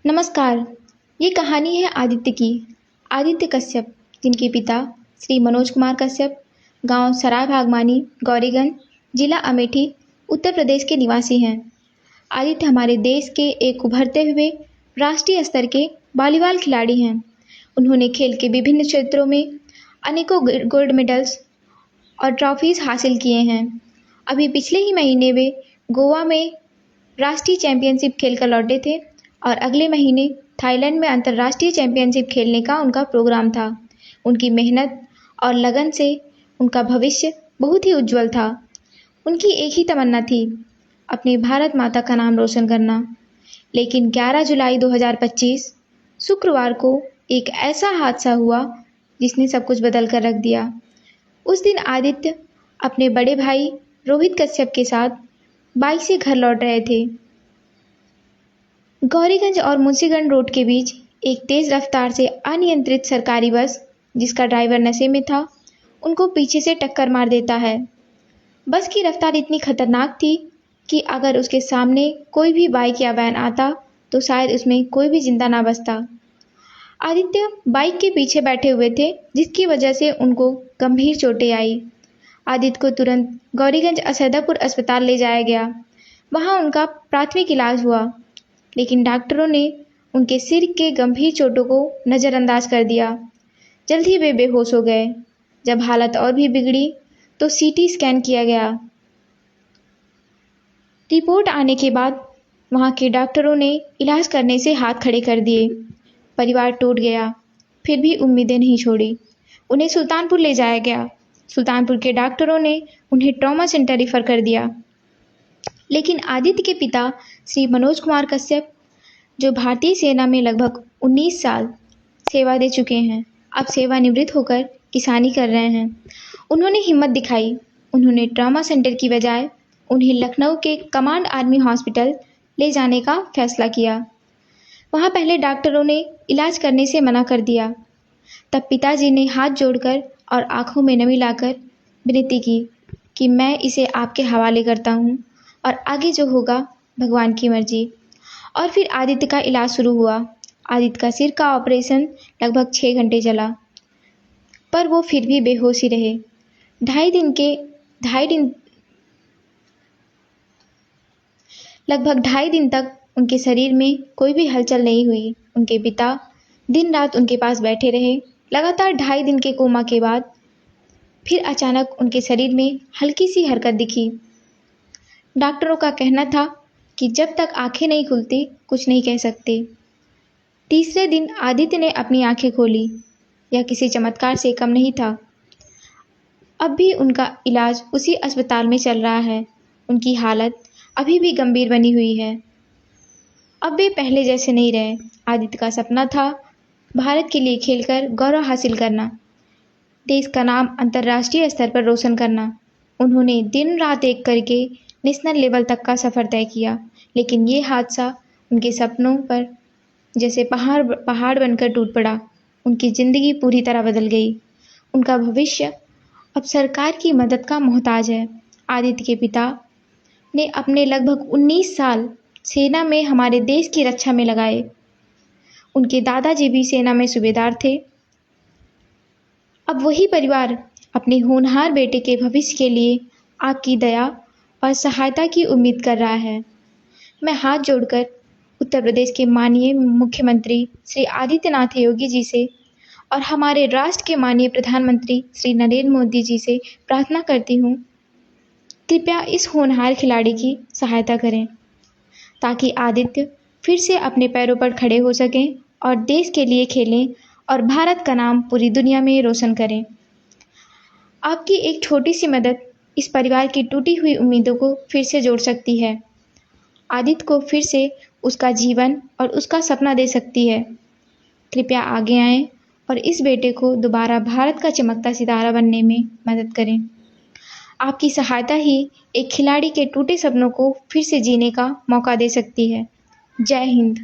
नमस्कार। ये कहानी है आदित्य की। आदित्य कश्यप, जिनके पिता श्री मनोज कुमार कश्यप गांव सराय भागमानी, गौरीगंज, जिला अमेठी, उत्तर प्रदेश के निवासी हैं। आदित्य हमारे देश के एक उभरते हुए राष्ट्रीय स्तर के वॉलीबॉल खिलाड़ी हैं। उन्होंने खेल के विभिन्न क्षेत्रों में अनेकों गोल्ड मेडल्स और ट्रॉफीज हासिल किए हैं। अभी पिछले ही महीने वे गोवा में राष्ट्रीय चैंपियनशिप खेलकर लौटे थे और अगले महीने थाईलैंड में अंतर्राष्ट्रीय चैंपियनशिप खेलने का उनका प्रोग्राम था। उनकी मेहनत और लगन से उनका भविष्य बहुत ही उज्जवल था। उनकी एक ही तमन्ना थी, अपनी भारत माता का नाम रोशन करना। लेकिन 11 जुलाई 2025 शुक्रवार को एक ऐसा हादसा हुआ जिसने सब कुछ बदल कर रख दिया। उस दिन आदित्य अपने बड़े भाई रोहित कश्यप के साथ बाइक से घर लौट रहे थे। गौरीगंज और मुंशीगंज रोड के बीच एक तेज रफ्तार से अनियंत्रित सरकारी बस, जिसका ड्राइवर नशे में था, उनको पीछे से टक्कर मार देता है। बस की रफ्तार इतनी खतरनाक थी कि अगर उसके सामने कोई भी बाइक या वैन आता तो शायद उसमें कोई भी जिंदा ना बचता। आदित्य बाइक के पीछे बैठे हुए थे, जिसकी वजह से उनको गंभीर चोटें आई। आदित्य को तुरंत गौरीगंज असैदापुर अस्पताल ले जाया गया। वहां उनका प्राथमिक इलाज हुआ, लेकिन डॉक्टरों ने उनके सिर के गंभीर चोटों को नज़रअंदाज कर दिया। जल्द ही वे बेहोश हो गए। जब हालत और भी बिगड़ी तो सीटी स्कैन किया गया। रिपोर्ट आने के बाद वहां के डॉक्टरों ने इलाज करने से हाथ खड़े कर दिए। परिवार टूट गया, फिर भी उम्मीदें नहीं छोड़ी। उन्हें सुल्तानपुर ले जाया गया। सुल्तानपुर के डॉक्टरों ने उन्हें ट्रॉमा सेंटर रिफर कर दिया। लेकिन आदित्य के पिता श्री मनोज कुमार कश्यप, जो भारतीय सेना में लगभग 19 साल सेवा दे चुके हैं, अब सेवानिवृत्त होकर किसानी कर रहे हैं। उन्होंने हिम्मत दिखाई। उन्होंने ट्रॉमा सेंटर की बजाय उन्हें लखनऊ के कमांड आर्मी हॉस्पिटल ले जाने का फैसला किया। वहां पहले डॉक्टरों ने इलाज करने से मना कर दिया। तब पिताजी ने हाथ जोड़कर और आंखों में नमी लाकर विनती की कि मैं इसे आपके हवाले करता हूँ और आगे जो होगा भगवान की मर्जी। और फिर आदित्य का इलाज शुरू हुआ। आदित्य का सिर का ऑपरेशन लगभग 6 घंटे चला, पर वो फिर भी बेहोश ही रहे। लगभग ढाई दिन तक उनके शरीर में कोई भी हलचल नहीं हुई। उनके पिता दिन रात उनके पास बैठे रहे। लगातार 2.5 दिन के कोमा के बाद फिर अचानक उनके शरीर में हल्की सी हरकत दिखी। डॉक्टरों का कहना था कि जब तक आंखें नहीं खुलती कुछ नहीं कह सकते। तीसरे दिन आदित्य ने अपनी आंखें खोली। यह किसी चमत्कार से कम नहीं था। अब भी उनका इलाज उसी अस्पताल में चल रहा है। उनकी हालत अभी भी गंभीर बनी हुई है। अब वे पहले जैसे नहीं रहे। आदित्य का सपना था भारत के लिए खेलकर गौरव हासिल करना, देश का नाम अंतर्राष्ट्रीय स्तर पर रोशन करना। उन्होंने दिन रात एक करके नेशनल लेवल तक का सफ़र तय किया। लेकिन ये हादसा उनके सपनों पर जैसे पहाड़ बनकर टूट पड़ा। उनकी ज़िंदगी पूरी तरह बदल गई। उनका भविष्य अब सरकार की मदद का मोहताज है। आदित्य के पिता ने अपने लगभग 19 साल सेना में हमारे देश की रक्षा में लगाए। उनके दादाजी भी सेना में सूबेदार थे। अब वही परिवार अपने होनहार बेटे के भविष्य के लिए आपकी दया और सहायता की उम्मीद कर रहा है। मैं हाथ जोड़कर उत्तर प्रदेश के माननीय मुख्यमंत्री श्री आदित्यनाथ योगी जी से और हमारे राष्ट्र के माननीय प्रधानमंत्री श्री नरेंद्र मोदी जी से प्रार्थना करती हूँ, कृपया इस होनहार खिलाड़ी की सहायता करें ताकि आदित्य फिर से अपने पैरों पर खड़े हो सकें और देश के लिए खेलें और भारत का नाम पूरी दुनिया में रोशन करें। आपकी एक छोटी सी मदद इस परिवार की टूटी हुई उम्मीदों को फिर से जोड़ सकती है। आदित्य को फिर से उसका जीवन और उसका सपना दे सकती है। कृपया आगे आएं और इस बेटे को दोबारा भारत का चमकता सितारा बनने में मदद करें। आपकी सहायता ही एक खिलाड़ी के टूटे सपनों को फिर से जीने का मौका दे सकती है। जय हिंद।